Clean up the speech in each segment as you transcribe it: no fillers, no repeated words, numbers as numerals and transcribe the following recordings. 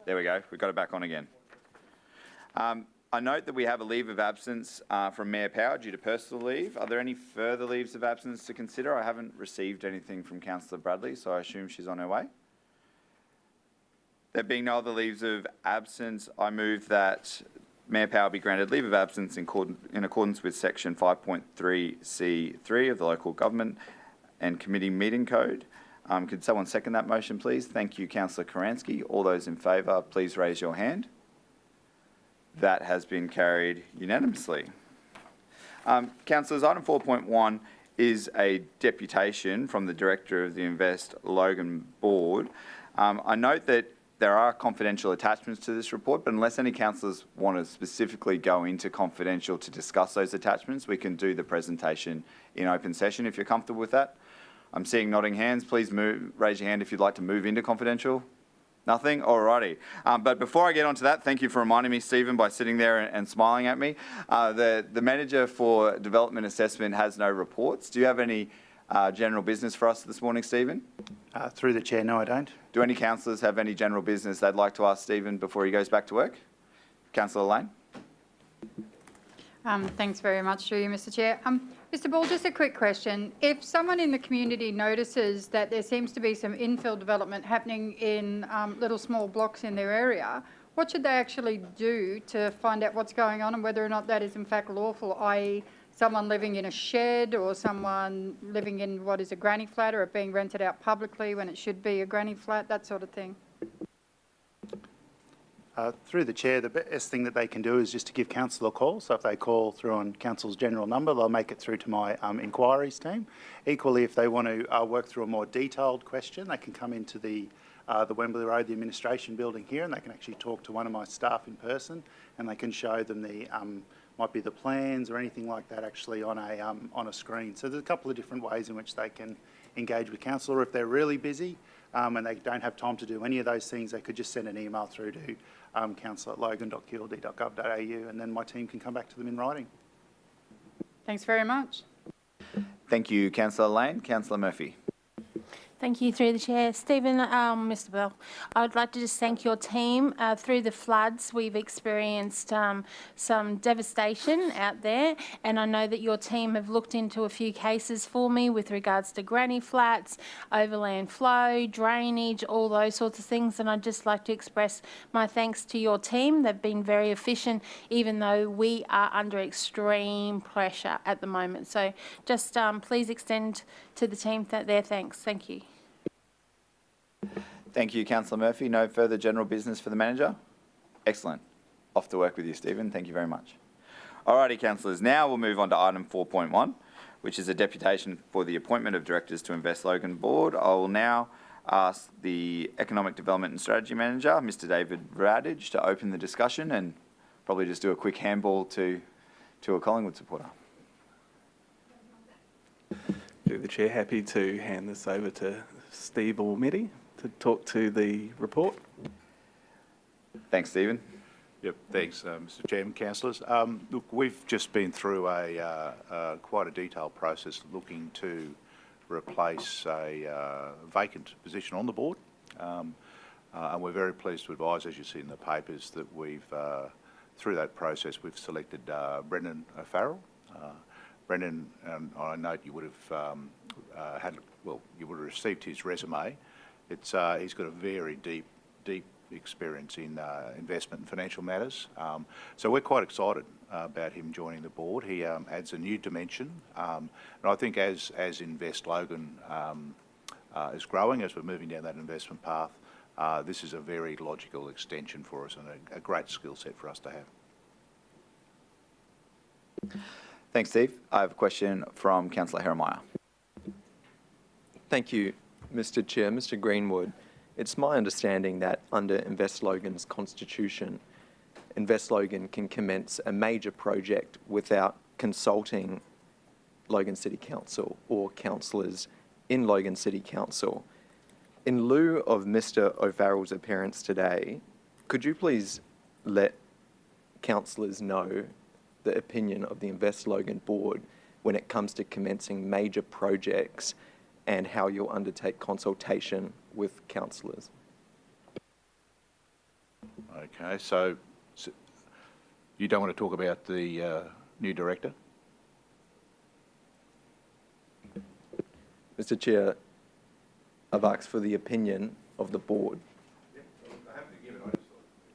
There we go. We've got it back on again. I note that we have a leave of absence from Mayor Power due to personal leave. Are there any further leaves of absence to consider? I haven't received anything from Councillor Bradley, so I assume she's on her way. There being no other leaves of absence, I move that Mayor Power be granted leave of absence in accordance with section 5.3C3 of the Local Government and Committee Meeting Code. Could someone second that motion, please? Thank you, Councillor Karansky. All those in favour, please raise your hand. That has been carried unanimously. Councillors, item 4.1 is a deputation from the Director of the Invest Logan Board. I note that there are confidential attachments to this report, but unless any councillors want to specifically go into confidential to discuss those attachments, we can do the presentation in open session if you're comfortable with that. I'm seeing nodding hands. Please raise your hand if you'd like to move into confidential. Nothing? Alrighty. But before I get onto that, thank you for reminding me, Stephen, by sitting there and smiling at me. The Manager for Development Assessment has no reports. Do you have any general business for us this morning, Stephen? Through the Chair, no I don't. Do any councillors have any general business they'd like to ask Stephen before he goes back to work? Councillor Lane? Thanks very much to you, Mr Chair. Mr Ball, just a quick question. If someone in the community notices that there seems to be some infill development happening in little small blocks in their area, what should they actually do to find out what's going on and whether or not that is in fact lawful, i.e. someone living in a shed or someone living in what is a granny flat or it being rented out publicly when it should be a granny flat, that sort of thing? Through the Chair, the best thing that they can do is just to give Council a call. So if they call through on Council's general number, they'll make it through to my inquiries team. Equally, if they want to work through a more detailed question, they can come into the Wembley Road, the administration building here, and they can actually talk to one of my staff in person, and they can show them the might be the plans or anything like that actually on a screen. So there's a couple of different ways in which they can engage with Council. Or if they're really busy and they don't have time to do any of those things, they could just send an email through to council@logan.qld.gov.au, and then my team can come back to them in writing. Thanks very much. Thank you, Councillor Lane. Councillor Murphy. Thank you, through the Chair. Stephen, Mr Bell, I would like to just thank your team. Through the floods, we've experienced some devastation out there, and I know that your team have looked into a few cases for me with regards to granny flats, overland flow, drainage, all those sorts of things, and I'd just like to express my thanks to your team. They've been very efficient, even though we are under extreme pressure at the moment. So just please extend to the team their thanks. Thank you. Thank you, Councillor Murphy. No further general business for the Manager? Excellent. Off to work with you, Stephen. Thank you very much. Alrighty, councillors. Now we'll move on to item 4.1, which is a deputation for the appointment of directors to Invest Logan Board. I will now ask the Economic Development and Strategy Manager, Mr David Radage, to open the discussion and probably just do a quick handball to a Collingwood supporter. Through the Chair, happy to hand this over to Steve Almedi to talk to the report. Thanks, Stephen. Yep, thanks, Mr Chairman, councillors. Look, we've just been through quite a detailed process looking to replace a vacant position on the board, and we're very pleased to advise, as you see in the papers, that we've through that process we've selected Brendan O'Farrell. Brendan, I note you would have you would have received his resume. He's got a very deep experience in investment and financial matters. So we're quite excited about him joining the board. He adds a new dimension, and I think as Invest Logan is growing, as we're moving down that investment path, this is a very logical extension for us and a great skill set for us to have. Thanks, Steve. I have a question from Councillor Heremiah. Thank you, Mr Chair. Mr Greenwood, it's my understanding that under Invest Logan's constitution, Invest Logan can commence a major project without consulting Logan City Council or councillors in Logan City Council. In lieu of Mr O'Farrell's appearance today, could you please let councillors know the opinion of the Invest Logan board when it comes to commencing major projects and how you'll undertake consultation with councillors? Okay, so you don't want to talk about the new director? Mr. Chair, I've asked for the opinion of the board.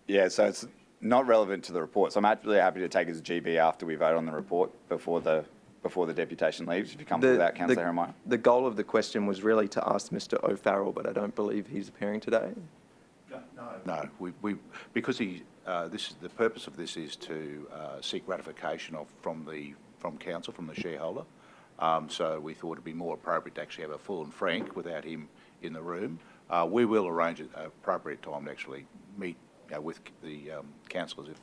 Yeah, so it's not relevant to the report. So I'm actually happy to take as a GB after we vote on the report before the deputation leaves, if you come with that, Councillor Jeremiah. The goal of the question was really to ask Mr. O'Farrell, but I don't believe he's appearing today. No, because the purpose of this is to seek ratification from council, from the shareholder. So we thought it'd be more appropriate to actually have a full and frank without him in the room. We will arrange an appropriate time to actually meet with the councillors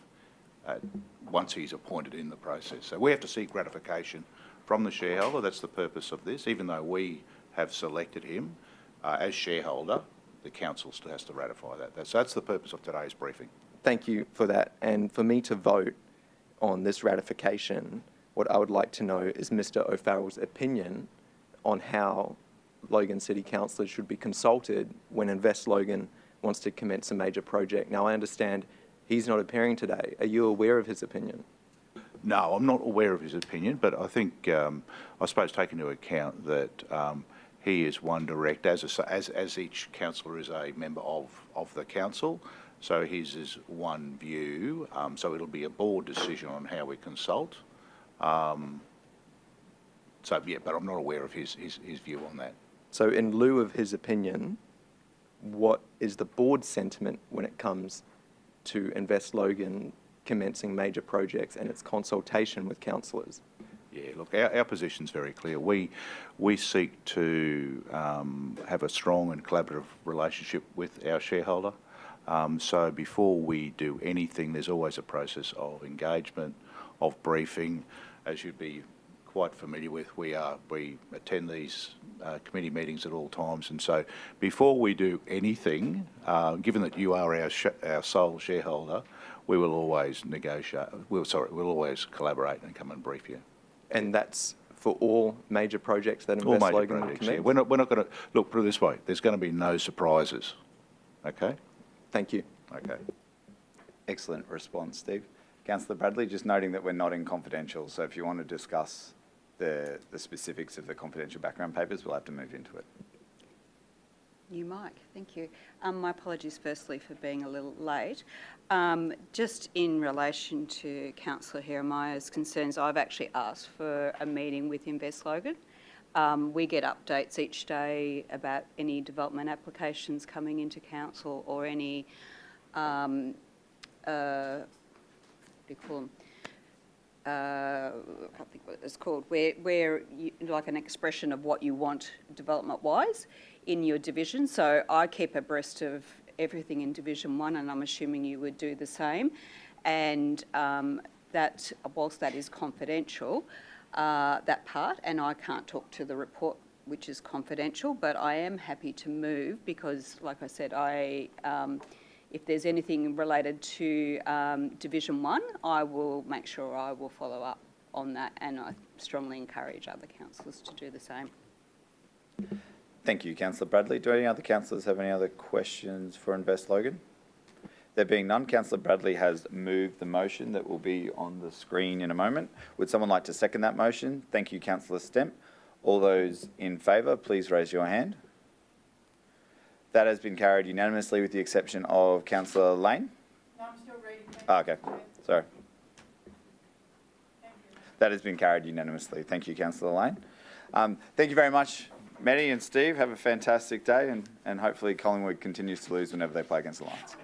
once he's appointed in the process. So we have to seek ratification from the shareholder. That's the purpose of this. Even though we have selected him as shareholder, the council still has to ratify that. So that's the purpose of today's briefing. Thank you for that. And for me to vote on this ratification, what I would like to know is Mr. O'Farrell's opinion on how Logan City councillors should be consulted when Invest Logan wants to commence a major project. Now, I understand he's not appearing today. Are you aware of his opinion? No, I'm not aware of his opinion, but I think, I suppose, take into account that he is one direct, as each councillor is a member of the council, so his is one view, so it'll be a board decision on how we consult. So, yeah, but I'm not aware of his view on that. So in lieu of his opinion, what is the board's sentiment when it comes to Invest Logan commencing major projects and its consultation with councillors? Yeah, look, our position's very clear. We seek to have a strong and collaborative relationship with our shareholder. So before we do anything, there's always a process of engagement, of briefing. As you'd be quite familiar with, we attend these committee meetings at all times, and so before we do anything, given that you are our sole shareholder, we will always negotiate. We'll always collaborate and come and brief you. And that's for all major projects that Invest Logan will commence? Yeah. We're not going to look. Put it this way: there's going to be no surprises. Okay. Thank you. Okay. Excellent response, Steve. Councillor Bradley, just noting that we're not in confidential, so if you want to discuss the specifics of the confidential background papers, we'll have to move into it. New mic, thank you. My apologies firstly for being a little late. Just in relation to Councillor Jeremiah's concerns, I've actually asked for a meeting with Invest Logan. We get updates each day about any development applications coming into council or any, what do you call them? I can't think what it's called, where you, like an expression of what you want development-wise in your division. So I keep abreast of everything in Division 1, and I'm assuming you would do the same. And that, whilst that is confidential, that part, and I can't talk to the report, which is confidential, but I am happy to move because, like I said, if there's anything related to Division 1, I will make sure I will follow up on that, and I strongly encourage other councillors to do the same. Thank you, Councillor Bradley. Do any other councillors have any other questions for Invest Logan? There being none, Councillor Bradley has moved the motion that will be on the screen in a moment. Would someone like to second that motion? Thank you, Councillor Stemp. All those in favour, please raise your hand. That has been carried unanimously with the exception of Councillor Lane. No, I'm still reading. Oh, okay, sorry. That has been carried unanimously. Thank you, Councillor Lane. Thank you very much, Mehdi and Steve. Have a fantastic day, and hopefully Collingwood continues to lose whenever they play against the Lions.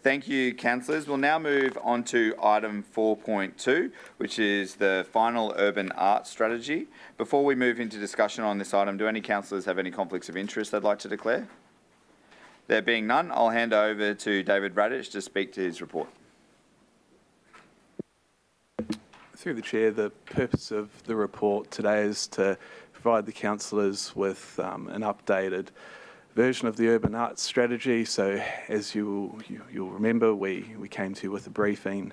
Thank you, councillors. We'll now move on to item 4.2, which is the final urban art strategy. Before we move into discussion on this item, do any councillors have any conflicts of interest they'd like to declare? There being none, I'll hand over to David Radish to speak to his report. Through the Chair, the purpose of the report today is to provide the councillors with an updated version of the urban arts strategy. So as you'll remember, we came to you with a briefing.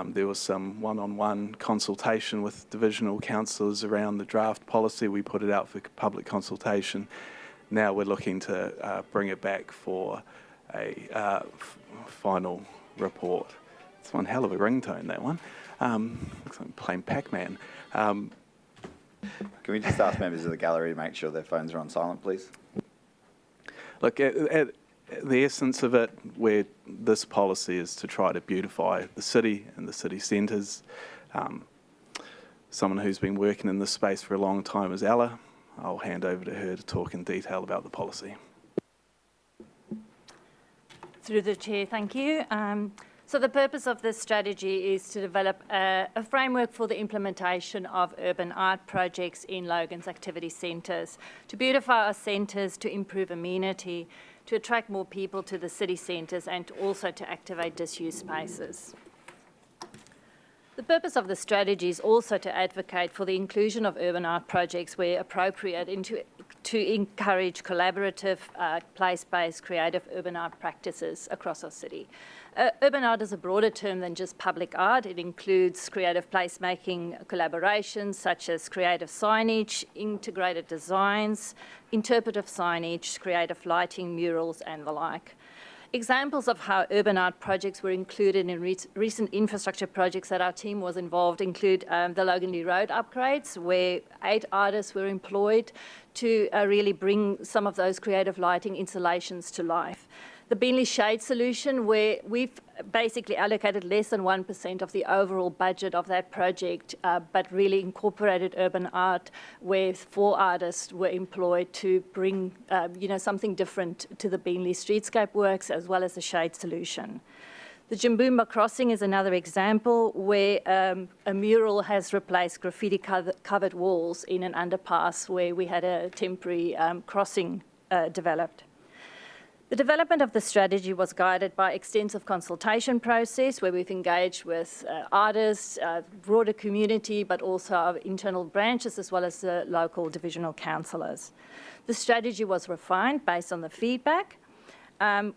There was some one-on-one consultation with divisional councillors around the draft policy. We put it out for public consultation. Now we're looking to bring it back for a final report. It's one hell of a ringtone, that one. Looks like I'm playing Pac-Man. Can we just ask members of the gallery to make sure their phones are on silent, please? Look, at the essence of it, where this policy is to try to beautify the city and the city centres. Someone who's been working in this space for a long time is Ella. I'll hand over to her to talk in detail about the policy. Through the chair, thank you. So the purpose of this strategy is to develop a framework for the implementation of urban art projects in Logan's activity centres, to beautify our centres, to improve amenity, to attract more people to the city centres, and also to activate disused spaces. The purpose of the strategy is also to advocate for the inclusion of urban art projects where appropriate to encourage collaborative, place-based, creative urban art practices across our city. Urban art is a broader term than just public art. It includes creative placemaking collaborations such as creative signage, integrated designs, interpretive signage, creative lighting, murals, and the like. Examples of how urban art projects were included in recent infrastructure projects that our team was involved include the Logan Lee Road upgrades, where 8 artists were employed to really bring some of those creative lighting installations to life. The Beanley Shade solution, where we've basically allocated less than 1% of the overall budget of that project, but really incorporated urban art, where 4 artists were employed to bring something different to the Beanley streetscape works, as well as the shade solution. The Jimboomba Crossing is another example where a mural has replaced graffiti-covered walls in an underpass where we had a temporary crossing developed. The development of the strategy was guided by extensive consultation process where we've engaged with artists, broader community, but also our internal branches as well as the local divisional councillors. The strategy was refined based on the feedback.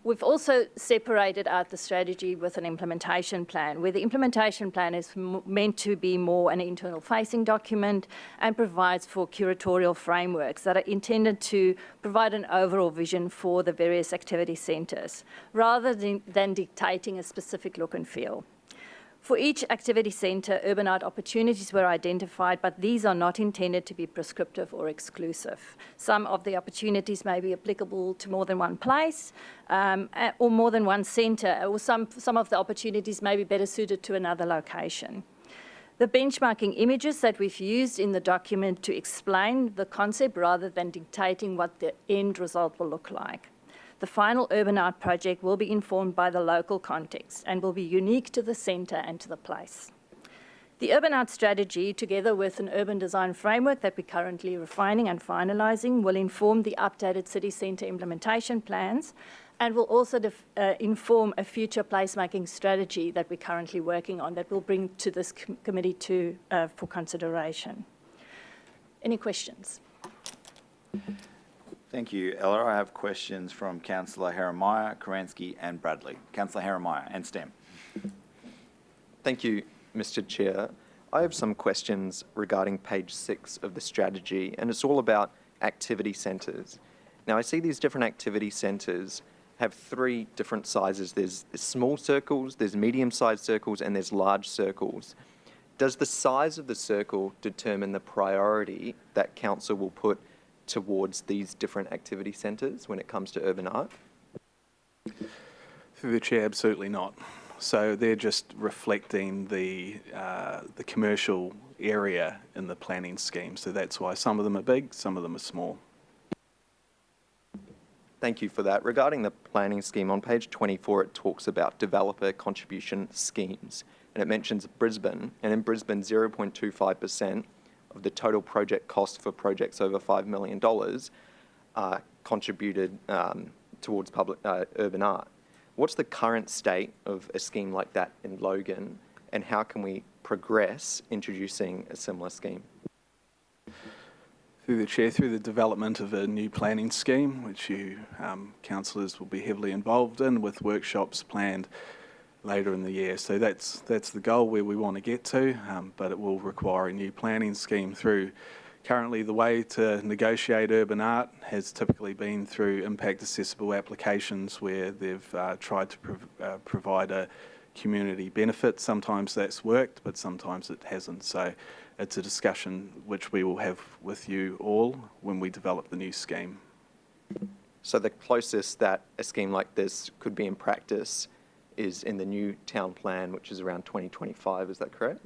We've also separated out the strategy with an implementation plan, where the implementation plan is meant to be more an internal-facing document and provides for curatorial frameworks that are intended to provide an overall vision for the various activity centres, rather than dictating a specific look and feel. For each activity centre, urban art opportunities were identified, but these are not intended to be prescriptive or exclusive. Some of the opportunities may be applicable to more than one place or more than one centre, or some of the opportunities may be better suited to another location. The benchmarking images that we've used in the document to explain the concept rather than dictating what the end result will look like. The final urban art project will be informed by the local context and will be unique to the centre and to the place. The urban art strategy, together with an urban design framework that we're currently refining and finalising, will inform the updated city centre implementation plans and will also inform a future placemaking strategy that we're currently working on that we'll bring to this committee for consideration. Any questions? Thank you, Ella. I have questions from Councillor Jeremiah, Karansky and Bradley. Councillor Jeremiah and STEM. Thank you, Mr. Chair. I have some questions regarding page 6 of the strategy, and it's all about activity centres. Now, I see these different activity centres have 3 different sizes. There's small circles, there's medium-sized circles, and there's large circles. Does the size of the circle determine the priority that council will put towards these different activity centres when it comes to urban art? Through the chair, absolutely not. So they're just reflecting the commercial area in the planning scheme. So that's why some of them are big, some of them are small. Thank you for that. Regarding the planning scheme, on page 24, it talks about developer contribution schemes, and it mentions Brisbane, and in Brisbane, 0.25% of the total project cost for projects over $5 million contributed towards public urban art. What's the current state of a scheme like that in Logan, and how can we progress introducing a similar scheme? Through the Chair, through the development of a new planning scheme, which you councillors will be heavily involved in, with workshops planned later in the year. So that's the goal where we want to get to, but it will require a new planning scheme through. Currently, the way to negotiate urban art has typically been through impact accessible applications where they've tried to provide a community benefit. Sometimes that's worked, but sometimes it hasn't. So it's a discussion which we will have with you all when we develop the new scheme. So the closest that a scheme like this could be in practice is in the new town plan, which is around 2025, is that correct?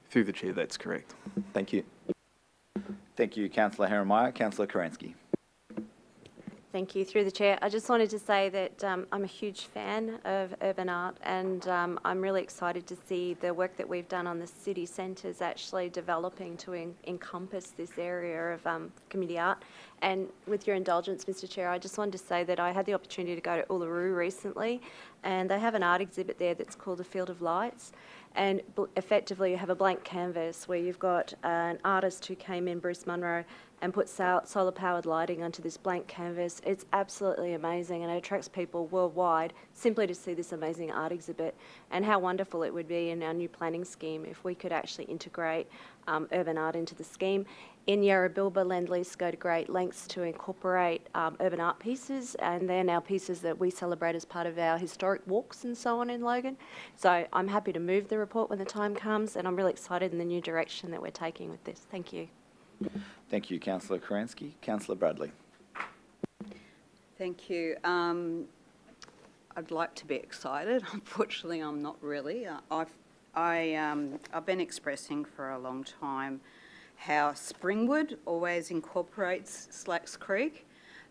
Through the Chair, that's correct. Thank you. Thank you, Councillor Heremiah. Councillor Karansky. Thank you. Through the Chair, I just wanted to say that I'm a huge fan of urban art, and I'm really excited to see the work that we've done on the city centres actually developing to encompass this area of community art. And with your indulgence, Mr Chair, I just wanted to say that I had the opportunity to go to Uluru recently, and they have an art exhibit there that's called A Field of Lights. And effectively you have a blank canvas where you've got an artist who came in, Bruce Munro, and put solar-powered lighting onto this blank canvas. It's absolutely amazing, and it attracts people worldwide simply to see this amazing art exhibit. And how wonderful it would be in our new planning scheme if we could actually integrate urban art into the scheme. In Yarrabilba, Lend-Lease go to great lengths to incorporate urban art pieces, and they're now pieces that we celebrate as part of our historic walks and so on in Logan. So I'm happy to move the report when the time comes, and I'm really excited in the new direction that we're taking with this. Thank you. Thank you, Councillor Karansky. Councillor Bradley. Thank you. I'd like to be excited. Unfortunately, I'm not really. I've been expressing for a long time how Springwood always incorporates Slacks Creek,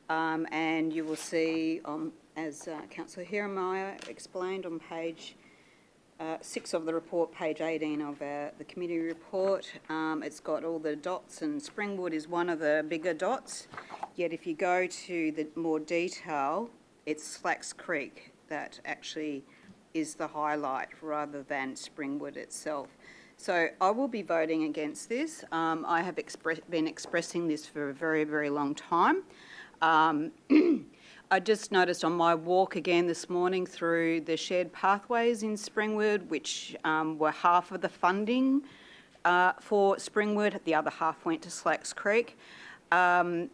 and you will see, as Councillor Heremiah explained on page 6 of the report, page 18 of the committee report, it's got all the dots, and Springwood is one of the bigger dots. Yet if you go to the more detail, it's Slacks Creek that actually is the highlight rather than Springwood itself. So I will be voting against this. I have been expressing this for a very, very long time. I just noticed on my walk again this morning through the shared pathways in Springwood, which were half of the funding for Springwood, the other half went to Slacks Creek. The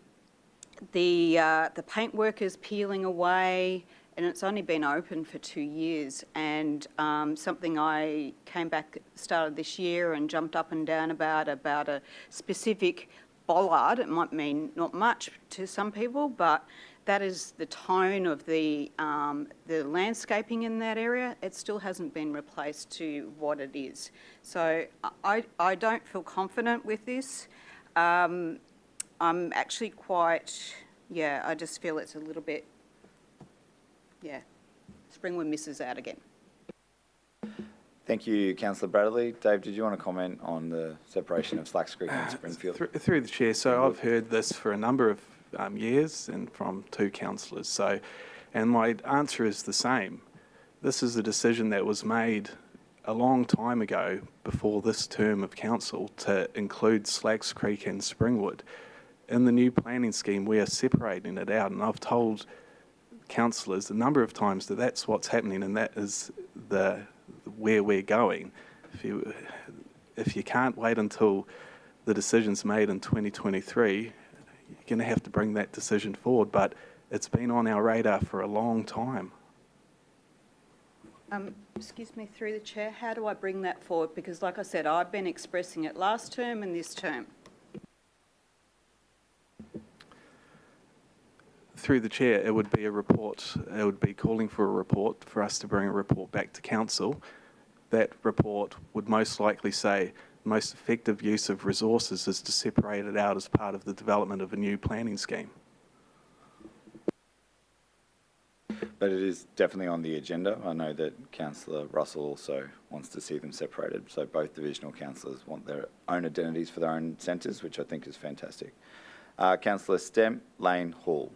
paintwork is peeling away, and it's only been open for 2 years, and something I came back at the start of this year and jumped up and down about a specific bollard. It might mean not much to some people, but that is the tone of the landscaping in that area. It still hasn't been replaced to what it is. So I don't feel confident with this. I'm actually quite, I just feel it's a little bit, Springwood misses out again. Thank you, Councillor Bradley. Dave, did you want to comment on the separation of Slacks Creek and Springfield? Through the Chair, so I've heard this for a number of years and from 2 councillors. And my answer is the same. This is a decision that was made a long time ago before this term of council to include Slacks Creek and Springwood. In the new planning scheme, we are separating it out, and I've told councillors a number of times that that's what's happening, and that is where we're going. If you can't wait until the decision's made in 2023, you're going to have to bring that decision forward, but it's been on our radar for a long time. Excuse me, through the Chair, how do I bring that forward? Because like I said, I've been expressing it last term and this term. Through the Chair, it would be a report, it would be calling for a report for us to bring a report back to Council. That report would most likely say the most effective use of resources is to separate it out as part of the development of a new planning scheme. But it is definitely on the agenda. I know that Councillor Russell also wants to see them separated. So both divisional councillors want their own identities for their own centres, which I think is fantastic. Councillor Stemp, Lane, Hall.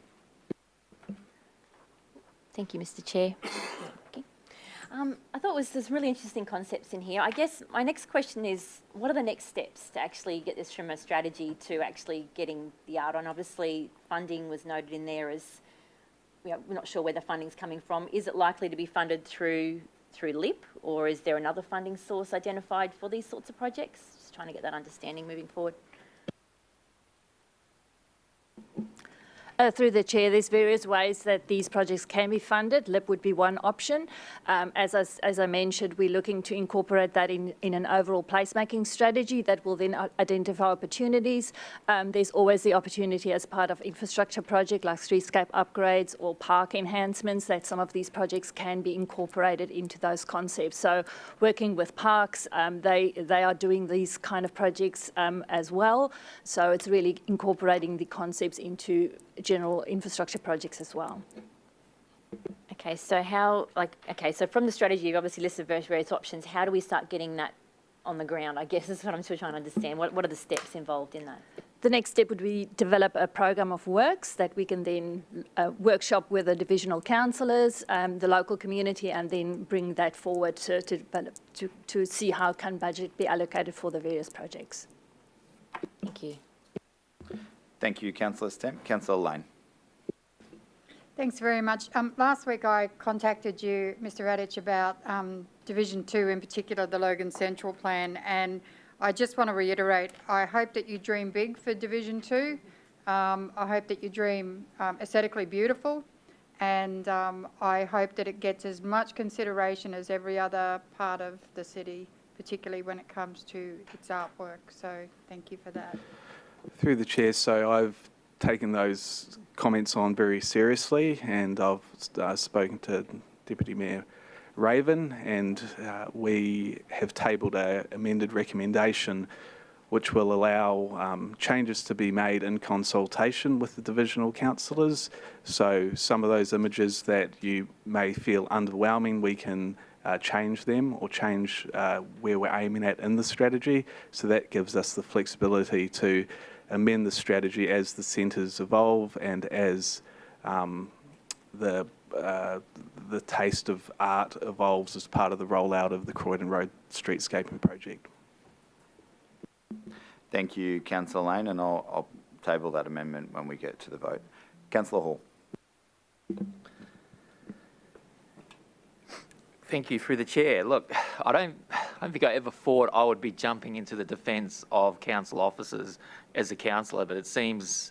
Thank you, Mr Chair. Okay. I thought there's really interesting concepts in here. I guess my next question is, what are the next steps to actually get this from a strategy to actually getting the art on? Obviously, funding was noted in there as, we're not sure where the funding's coming from. Is it likely to be funded through LIP, or is there another funding source identified for these sorts of projects? Just trying to get that understanding moving forward. Through the Chair, there's various ways that these projects can be funded. LIP would be one option. As I mentioned, we're looking to incorporate that in an overall placemaking strategy that will then identify opportunities. There's always the opportunity as part of infrastructure project like streetscape upgrades or park enhancements that some of these projects can be incorporated into those concepts. So working with parks, they are doing these kind of projects as well. So it's really incorporating the concepts into general infrastructure projects as well. Okay, so so from the strategy, you've obviously listed various options. How do we start getting that on the ground? I guess that's what I'm still trying to understand. What are the steps involved in that? The next step would be develop a program of works that we can then workshop with the divisional councillors, the local community, and then bring that forward to see how can budget be allocated for the various projects. Thank you. Thank you, Councillor Stemp. Councillor Lane. Thanks very much. Last week I contacted you, Mr Radich, about Division 2, in particular the Logan Central Plan, and I just want to reiterate, I hope that you dream big for Division 2. I hope that you dream aesthetically beautiful, and I hope that it gets as much consideration as every other part of the city, particularly when it comes to its artwork. So thank you for that. Through the Chair, so I've taken those comments on very seriously, and I've spoken to Deputy Mayor Raven, and we have tabled an amended recommendation which will allow changes to be made in consultation with the divisional councillors. So some of those images that you may feel underwhelming, we can change them or change where we're aiming at in the strategy. So that gives us the flexibility to amend the strategy as the centres evolve and as the taste of art evolves as part of the rollout of the Croydon Road streetscaping project. Thank you, Councillor Lane, and I'll table that amendment when we get to the vote. Councillor Hall. Thank you, through the Chair. Look, I don't think I ever thought I would be jumping into the defence of council officers as a councillor, but it seems,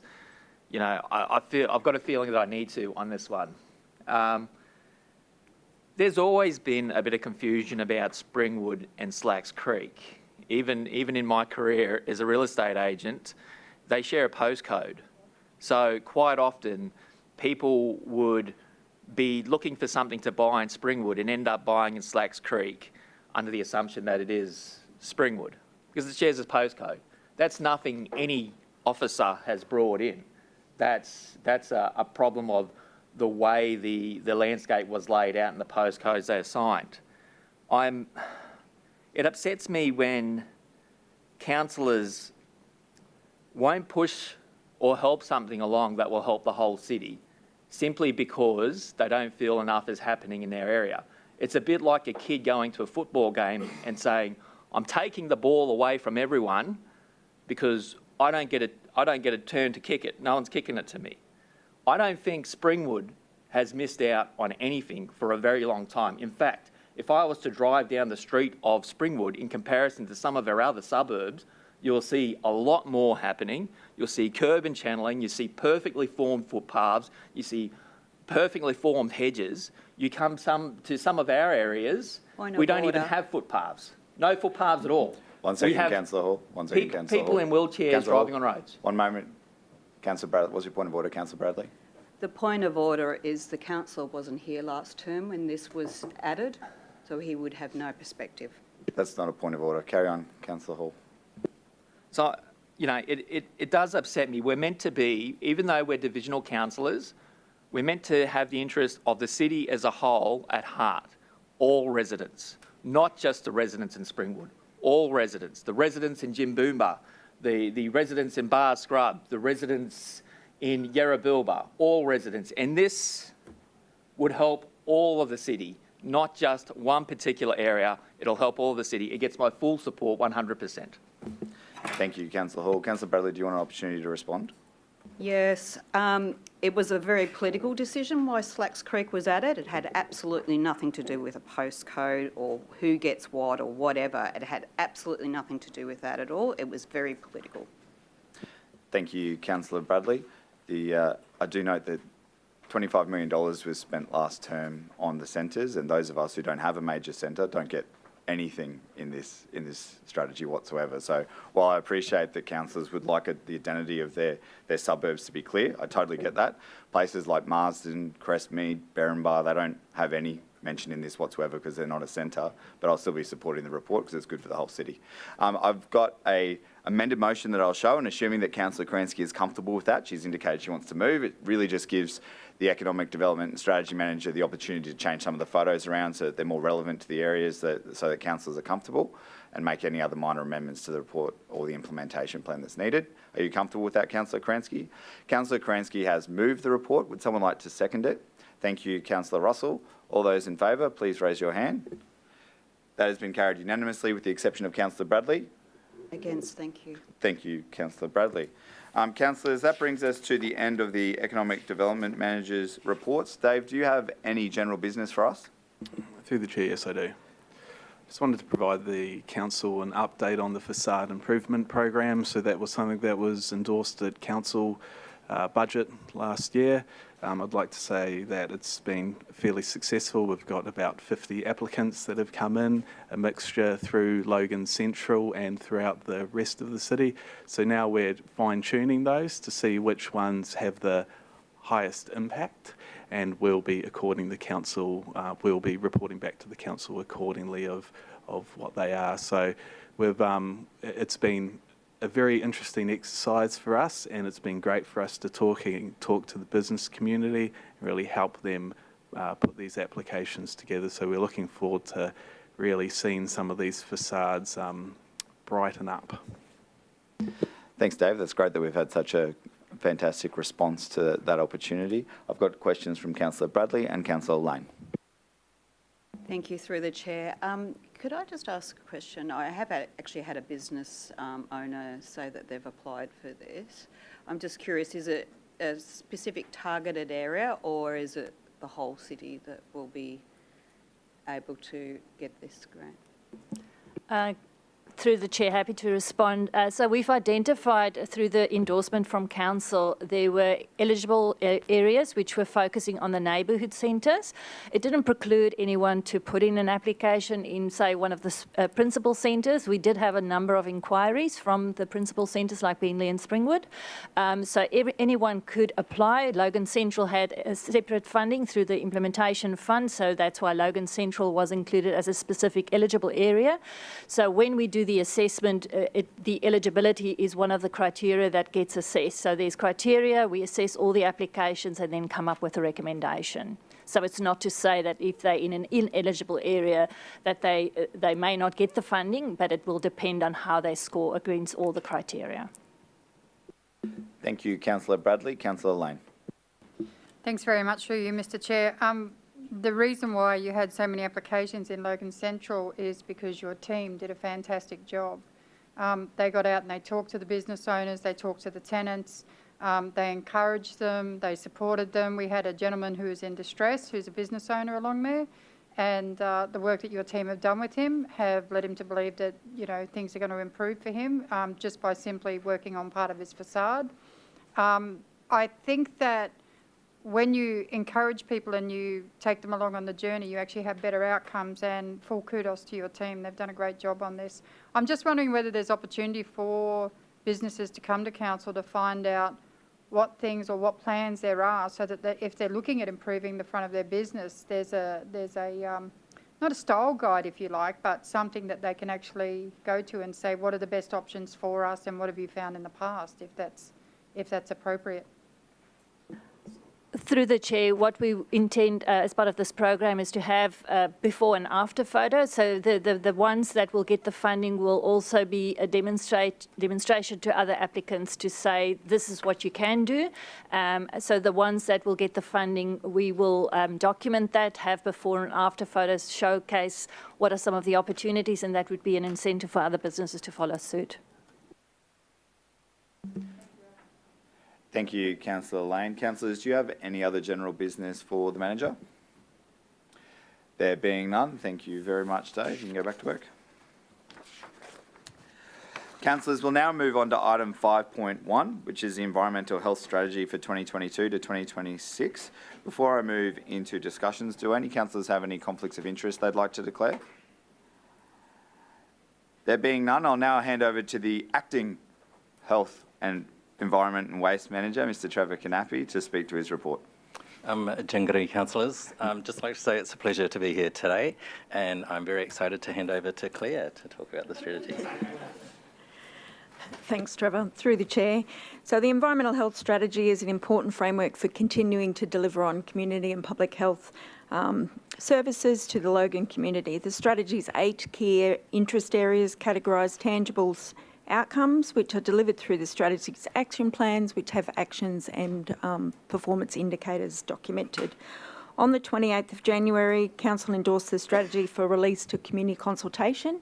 you know, I've got a feeling that I need to on this one. There's always been a bit of confusion about Springwood and Slacks Creek. Even in my career as a real estate agent, they share a postcode. So quite often people would be looking for something to buy in Springwood and end up buying in Slacks Creek under the assumption that it is Springwood because it shares a postcode. That's nothing any officer has brought in. That's a problem of the way the landscape was laid out and the postcodes they assigned. It upsets me when councillors won't push or help something along that will help the whole city simply because they don't feel enough is happening in their area. It's a bit like a kid going to a football game and saying, I'm taking the ball away from everyone because I don't get a turn to kick it. No one's kicking it to me. I don't think Springwood has missed out on anything for a very long time. In fact, if I was to drive down the street of Springwood in comparison to some of our other suburbs, you'll see a lot more happening. You'll see curb and channeling. You see perfectly formed footpaths. You see perfectly formed hedges. You come to some of our areas, we don't even have footpaths. No footpaths at all. One second, Councillor Hall. One second, Councillor Hall. People in wheelchairs driving on roads. One moment. Councillor Bradley, what's your point of order, Councillor Bradley? The point of order is the council wasn't here last term when this was added, so he would have no perspective. That's not a point of order. Carry on, Councillor Hall. So, you know, it does upset me. We're meant to be, even though we're divisional councillors, we're meant to have the interest of the city as a whole at heart. All residents, not just the residents in Springwood. All residents. The residents in Jimboomba, the residents in Bar Scrub, the residents in Yarrabilba, all residents. And this would help all of the city, not just one particular area. It'll help all of the city. It gets my full support, 100%. Thank you, Councillor Hall. Councillor Bradley, do you want an opportunity to respond? Yes, it was a very political decision why Slacks Creek was added. It had absolutely nothing to do with a postcode or who gets what or whatever. It had absolutely nothing to do with that at all. It was very political. Thank you, Councillor Bradley. I do note that $25 million was spent last term on the centres, and those of us who don't have a major centre don't get anything in this strategy whatsoever. So while I appreciate that councillors would like the identity of their suburbs to be clear, I totally get that. Places like Marsden, Crestmead, Berrinbar, they don't have any mention in this whatsoever because they're not a centre, but I'll still be supporting the report because it's good for the whole city. I've got a amended motion that I'll show, and assuming that Councillor Kransky is comfortable with that, she's indicated she wants to move. It really just gives the Economic Development and Strategy Manager the opportunity to change some of the photos around so that they're more relevant to the areas so that councillors are comfortable, and make any other minor amendments to the report or the implementation plan that's needed. Are you comfortable with that, Councillor Kransky? Councillor Kransky has moved the report. Would someone like to second it? Thank you, Councillor Russell. All those in favour, please raise your hand. That has been carried unanimously with the exception of Councillor Bradley. Against, thank you. Thank you, Councillor Bradley. Councillors, that brings us to the end of the Economic Development Manager's reports. Dave, do you have any general business for us? Through the Chair, yes I do. Just wanted to provide the Council an update on the Facade Improvement Program. So that was something that was endorsed at Council budget last year. I'd like to say that it's been fairly successful. We've got about 50 applicants that have come in, a mixture through Logan Central and throughout the rest of the city. So now we're fine-tuning those to see which ones have the highest impact, and we'll be reporting back to the Council accordingly of what they are. So it's been a very interesting exercise for us, and it's been great for us to talk to the business community and really help them put these applications together. So we're looking forward to really seeing some of these facades brighten up. Thanks, Dave. That's great that we've had such a fantastic response to that opportunity. I've got questions from Councillor Bradley and Councillor Lane. Thank you, through the Chair. Could I just ask a question? I have actually had a business owner say that they've applied for this. I'm just curious, is it a specific targeted area or is it the whole city that will be able to get this grant? Through the Chair, happy to respond. So we've identified through the endorsement from Council, there were eligible areas which were focusing on the neighbourhood centres. It didn't preclude anyone to put in an application in, say, one of the principal centres. We did have a number of inquiries from the principal centres like Beenleigh and Springwood. So anyone could apply. Logan Central had a separate funding through the implementation fund, so that's why Logan Central was included as a specific eligible area. So when we do the assessment, the eligibility is one of the criteria that gets assessed. So there's criteria, we assess all the applications and then come up with a recommendation. So it's not to say that if they're in an ineligible area that they may not get the funding, but it will depend on how they score against all the criteria. Thank you, Councillor Bradley. Councillor Lane. Thanks very much through you, Mr. Chair. The reason why you had so many applications in Logan Central is because your team did a fantastic job. They got out and they talked to the business owners, they talked to the tenants, they encouraged them, they supported them. We had a gentleman who was in distress, who's a business owner along there, and the work that your team have done with him have led him to believe that, you know, things are going to improve for him just by simply working on part of his facade. I think that when you encourage people and you take them along on the journey, you actually have better outcomes, and full kudos to your team. They've done a great job on this. I'm just wondering whether there's opportunity for businesses to come to Council to find out what things or what plans there are so that if they're looking at improving the front of their business, there's a not a style guide, if you like, but something that they can actually go to and say, what are the best options for us and what have you found in the past, if that's appropriate. Through the chair, what we intend as part of this program is to have before and after photos. So the ones that will get the funding will also be a demonstration to other applicants to say this is what you can do. So the ones that will get the funding, we will document that, have before and after photos, showcase what are some of the opportunities, and that would be an incentive for other businesses to follow suit. Thank you, Councillor Lane. Councillors, do you have any other general business for the manager? There being none, thank you very much, Dave. You can go back to work. Councillors, we'll now move on to item 5.1, which is the Environmental Health Strategy for 2022 to 2026. Before I move into discussions, do any councillors have any conflicts of interest they'd like to declare? There being none, I'll now hand over to the Acting Health and Environment and Waste Manager, Mr. Trevor Knappy, to speak to his report. Jingari councillors, just like to say it's a pleasure to be here today, and I'm very excited to hand over to Claire to talk about the strategy. Thanks, Trevor. Through the chair. So the Environmental Health Strategy is an important framework for continuing to deliver on community and public health services to the Logan community. The strategy's 8 key interest areas categorise tangibles outcomes, which are delivered through the strategy's action plans, which have actions and performance indicators documented. On the 28th of January, Council endorsed the strategy for release to community consultation.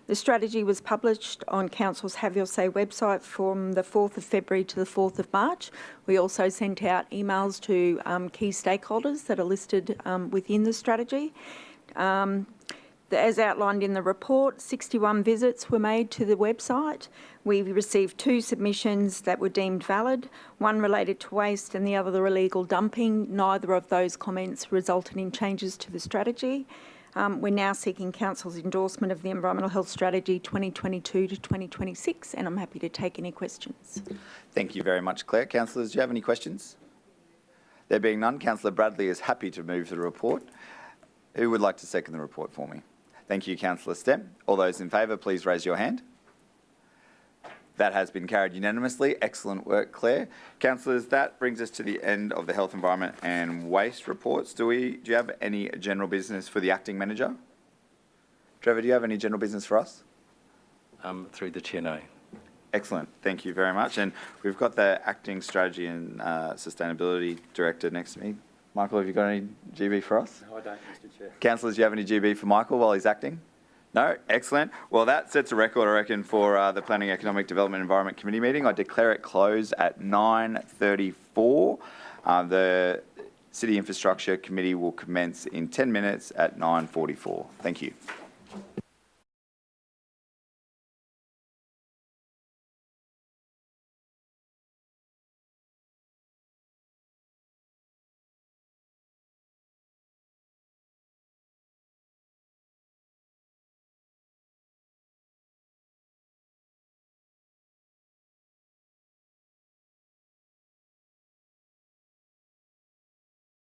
The strategy was published on Council's Have Your Say website from the 4th of February to the 4th of March. We also sent out emails to key stakeholders that are listed within the strategy. As outlined in the report, 61 visits were made to the website. We received 2 submissions that were deemed valid, one related to waste and the other illegal dumping. Neither of those comments resulted in changes to the strategy. We're now seeking Council's endorsement of the Environmental Health Strategy 2022 to 2026, and I'm happy to take any questions. Thank you very much, Claire. Councillors, do you have any questions? There being none, Councillor Bradley is happy to move the report. Who would like to second the report for me? Thank you, Councillor Stem. All those in favour, please raise your hand. That has been carried unanimously. Excellent work, Claire. Councillors, that brings us to the end of the Health, Environment and Waste reports. Do you have any general business for the Acting Manager? Trevor, do you have any general business for us? Through the chair, no. Excellent. Thank you very much. And we've got the Acting Strategy and Sustainability Director next to me. Michael, have you got any GB for us? No, I don't, Mr. Chair. Councillors, do you have any GB for Michael while he's acting? No? Excellent. Well, that sets a record, I reckon, for the Planning, Economic Development Environment Committee meeting. I declare it closed at 9:34. The City Infrastructure Committee will commence in 10 minutes at 9:44. Thank you.